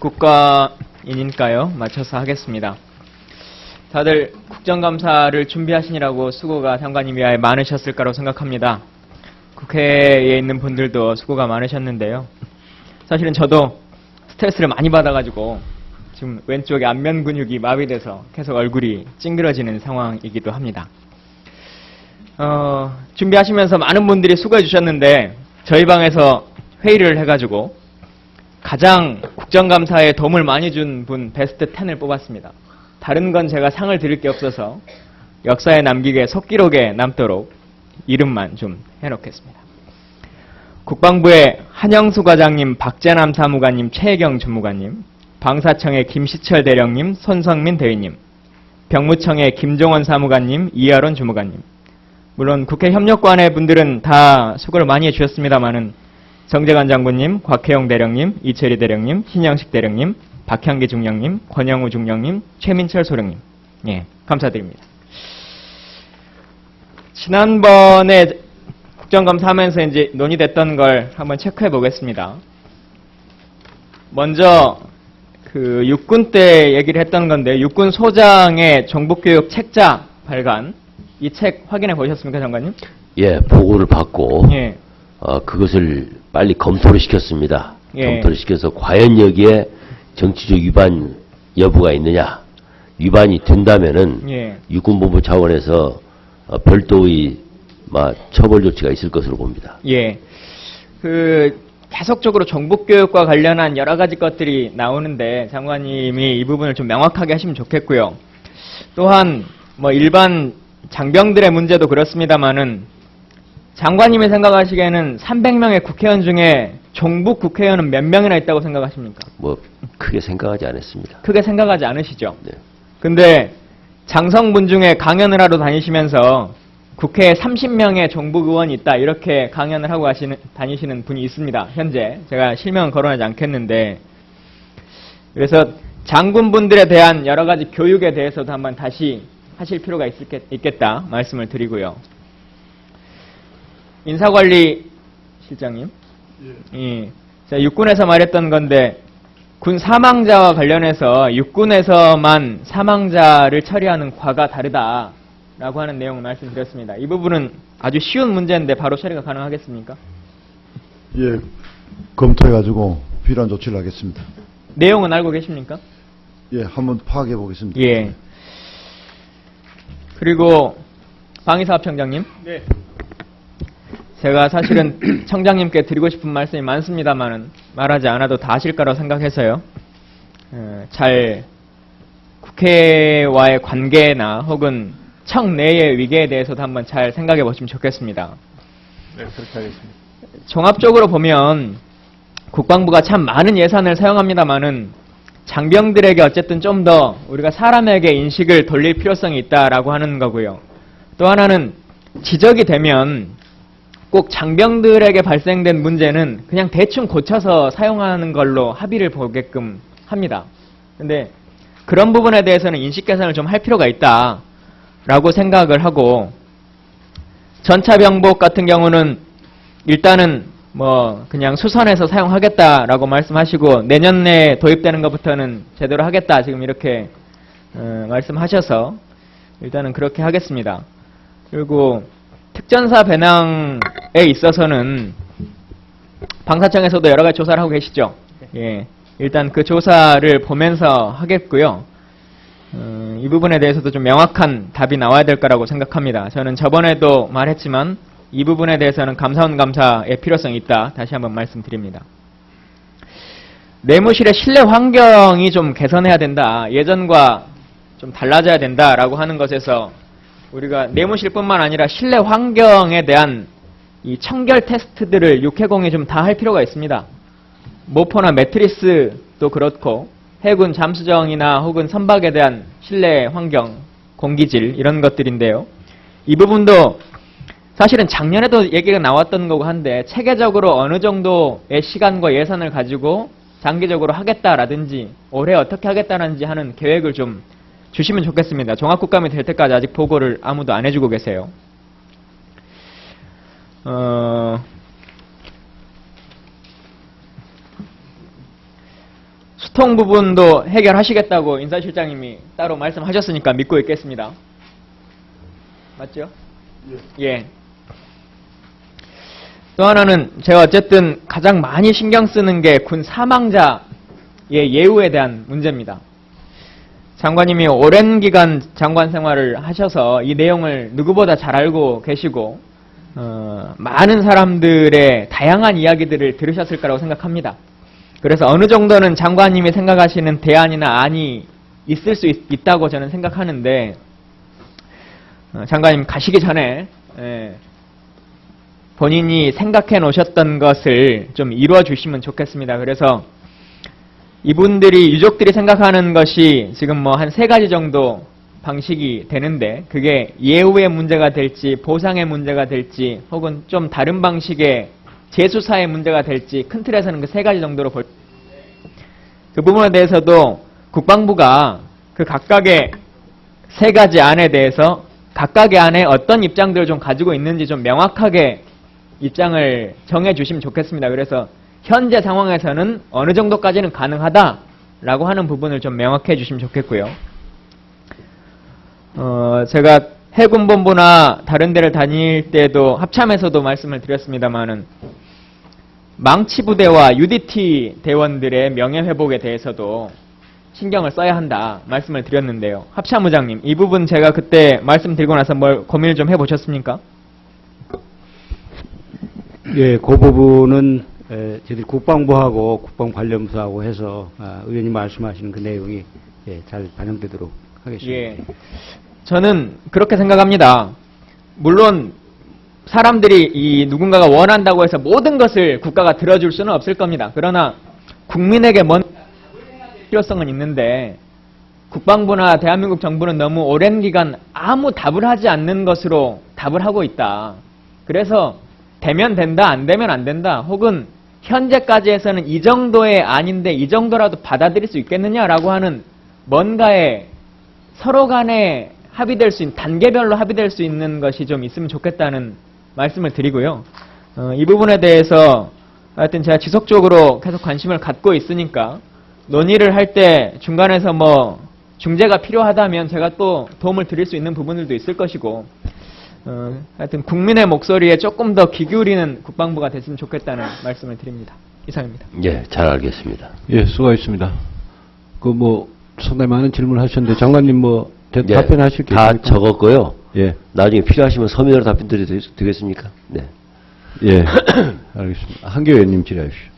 법국가이니까요. 맞춰서 하겠습니다. 다들 국정감사를 준비하시느라고 수고가 장관님 위하여 많으셨을 거라고 생각합니다. 국회에 있는 분들도 수고가 많으셨는데요. 사실은 저도 스트레스를 많이 받아가지고 지금 왼쪽에 안면 근육이 마비돼서 계속 얼굴이 찡그러지는 상황이기도 합니다. 준비하시면서 많은 분들이 수고해 주셨는데 저희 방에서 회의를 해가지고 가장 국정감사에 도움을 많이 준 분 베스트 10을 뽑았습니다. 다른 건 제가 상을 드릴 게 없어서 역사에 남기게 속기록에 남도록 이름만 좀 해놓겠습니다. 국방부의 한영수 과장님, 박재남 사무관님, 최혜경 주무관님, 방사청의 김시철 대령님, 손성민 대위님, 병무청의 김종원 사무관님, 이하론 주무관님. 물론 국회 협력관의 분들은 다 수고를 많이 해주셨습니다만은 정재관 장군님, 곽혜용 대령님, 이철희 대령님, 신영식 대령님, 박향기 중령님, 권영우 중령님, 최민철 소령님. 예, 감사드립니다. 지난번에 국정감사하면서 이제 논의됐던 걸 한번 체크해 보겠습니다. 먼저 그 육군 때 얘기를 했던 건데 육군 소장의 정보교육 책자 발간 이 책 확인해 보셨습니까, 장관님? 예, 보고를 받고 예. 그것을 빨리 검토를 시켰습니다. 예. 검토를 시켜서 과연 여기에 정치적 위반 여부가 있느냐. 위반이 된다면은 예. 육군본부 차원에서 별도의 처벌 조치가 있을 것으로 봅니다. 예. 계속적으로 정보교육과 관련한 여러 가지 것들이 나오는데 장관님이 이 부분을 좀 명확하게 하시면 좋겠고요. 또한 일반 장병들의 문제도 그렇습니다만은 장관님이 생각하시기에는 300명의 국회의원 중에 종북 국회의원은 몇 명이나 있다고 생각하십니까? 크게 생각하지 않았습니다. 크게 생각하지 않으시죠? 네. 근데 장성분 중에 강연을 하러 다니시면서 국회에 30명의 종북 의원이 있다 이렇게 강연을 하고 다니시는 분이 있습니다. 현재 제가 실명은 거론하지 않겠는데 그래서 장군분들에 대한 여러 가지 교육에 대해서도 한번 다시 하실 필요가 있겠다 말씀을 드리고요. 인사관리 실장님, 예. 자, 육군에서 말했던 건데 군 사망자와 관련해서 육군에서만 사망자를 처리하는 과가 다르다라고 하는 내용을 말씀드렸습니다. 이 부분은 아주 쉬운 문제인데 바로 처리가 가능하겠습니까? 예, 검토해가지고 필요한 조치를 하겠습니다. 내용은 알고 계십니까? 예, 한번 파악해 보겠습니다. 예. 그리고 방위사업청장님. 네. 제가 사실은 청장님께 드리고 싶은 말씀이 많습니다만은 말하지 않아도 다 아실 거라고 생각해서요. 잘 국회와의 관계나 혹은 청 내의 위계에 대해서도 한번 잘 생각해 보시면 좋겠습니다. 네, 그렇게 하겠습니다. 종합적으로 보면 국방부가 참 많은 예산을 사용합니다만은 장병들에게 어쨌든 좀 더 우리가 사람에게 인식을 돌릴 필요성이 있다라고 하는 거고요. 또 하나는 지적이 되면 꼭 장병들에게 발생된 문제는 그냥 대충 고쳐서 사용하는 걸로 합의를 보게끔 합니다. 근데 그런 부분에 대해서는 인식 개선을 좀 할 필요가 있다라고 생각을 하고 전차병복 같은 경우는 일단은 그냥 수선해서 사용하겠다라고 말씀하시고 내년 내에 도입되는 것부터는 제대로 하겠다 지금 이렇게 말씀하셔서 일단은 그렇게 하겠습니다. 그리고 특전사 배낭에 있어서는 방사청에서도 여러 가지 조사를 하고 계시죠. 예, 일단 그 조사를 보면서 하겠고요. 이 부분에 대해서도 좀 명확한 답이 나와야 될 거라고 생각합니다. 저는 저번에도 말했지만 이 부분에 대해서는 감사원 감사의 필요성이 있다. 다시 한번 말씀드립니다. 내무실의 실내 환경이 좀 개선해야 된다. 예전과 좀 달라져야 된다라고 하는 것에서 우리가 내무실뿐만 아니라 실내 환경에 대한 이 청결 테스트들을 육해공이 좀 다 할 필요가 있습니다. 모포나 매트리스도 그렇고 해군 잠수정이나 혹은 선박에 대한 실내 환경, 공기질 이런 것들인데요. 이 부분도 사실은 작년에도 얘기가 나왔던 거고 한데 체계적으로 어느 정도의 시간과 예산을 가지고 장기적으로 하겠다라든지 올해 어떻게 하겠다는지 하는 계획을 좀 주시면 좋겠습니다. 종합국감이 될 때까지 아직 보고를 아무도 안 해주고 계세요. 수통 부분도 해결하시겠다고 인사실장님이 따로 말씀하셨으니까 믿고 있겠습니다. 맞죠? 예. 또 하나는 제가 어쨌든 가장 많이 신경 쓰는 게 군 사망자의 예우에 대한 문제입니다. 장관님이 오랜 기간 장관 생활을 하셔서 이 내용을 누구보다 잘 알고 계시고 많은 사람들의 다양한 이야기들을 들으셨을 거라고 생각합니다. 그래서 어느 정도는 장관님이 생각하시는 대안이나 안이 있을 수 있다고 저는 생각하는데 장관님 가시기 전에 본인이 생각해 놓으셨던 것을 좀 이루어 주시면 좋겠습니다. 그래서 이분들이 유족들이 생각하는 것이 지금 뭐 한 3가지 정도 방식이 되는데 그게 예우의 문제가 될지 보상의 문제가 될지 혹은 좀 다른 방식의 재수사의 문제가 될지 큰 틀에서는 그 3가지 정도로 그 부분에 대해서도 국방부가 그 각각의 3가지 안에 대해서 각각의 안에 어떤 입장들을 좀 가지고 있는지 좀 명확하게 입장을 정해 주시면 좋겠습니다. 그래서 현재 상황에서는 어느 정도까지는 가능하다라고 하는 부분을 좀 명확해 주시면 좋겠고요. 제가 해군본부나 다른 데를 다닐 때도 합참에서도 말씀을 드렸습니다만은 망치부대와 UDT 대원들의 명예회복에 대해서도 신경을 써야 한다 말씀을 드렸는데요. 합참의장님, 이 부분 제가 그때 말씀드리고 나서 뭘 고민을 좀 해보셨습니까? 예, 그 부분은 저희들이 국방부하고 국방관련부하고 해서 의원님 말씀하시는 그 내용이 잘 반영되도록 하겠습니다. 예, 저는 그렇게 생각합니다. 물론 사람들이 이 누군가가 원한다고 해서 모든 것을 국가가 들어줄 수는 없을 겁니다. 그러나 국민에게 필요성은 있는데 국방부나 대한민국 정부는 너무 오랜 기간 아무 답을 하지 않는 것으로 답을 하고 있다. 그래서 되면 된다, 안 되면 안 된다, 혹은 현재까지 해서는 이 정도의 아닌데 이 정도라도 받아들일 수 있겠느냐라고 하는 뭔가에 서로 간에 합의될 수 있는, 단계별로 합의될 수 있는 것이 좀 있으면 좋겠다는 말씀을 드리고요. 이 부분에 대해서 하여튼 제가 지속적으로 계속 관심을 갖고 있으니까 논의를 할 때 중간에서 뭐 중재가 필요하다면 제가 또 도움을 드릴 수 있는 부분들도 있을 것이고 하여튼 국민의 목소리에 조금 더 귀 기울이는 국방부가 됐으면 좋겠다는 말씀을 드립니다. 이상입니다. 예, 잘 알겠습니다. 예, 수고하셨습니다. 그 뭐 상당히 많은 질문을 하셨는데 장관님 뭐 예, 답변하실 게 다 있습니까? 적었고요. 예, 나중에 필요하시면 서면으로 답변 드리겠습니까? 네. 예, 알겠습니다. 한교 의원님 질의하십시오.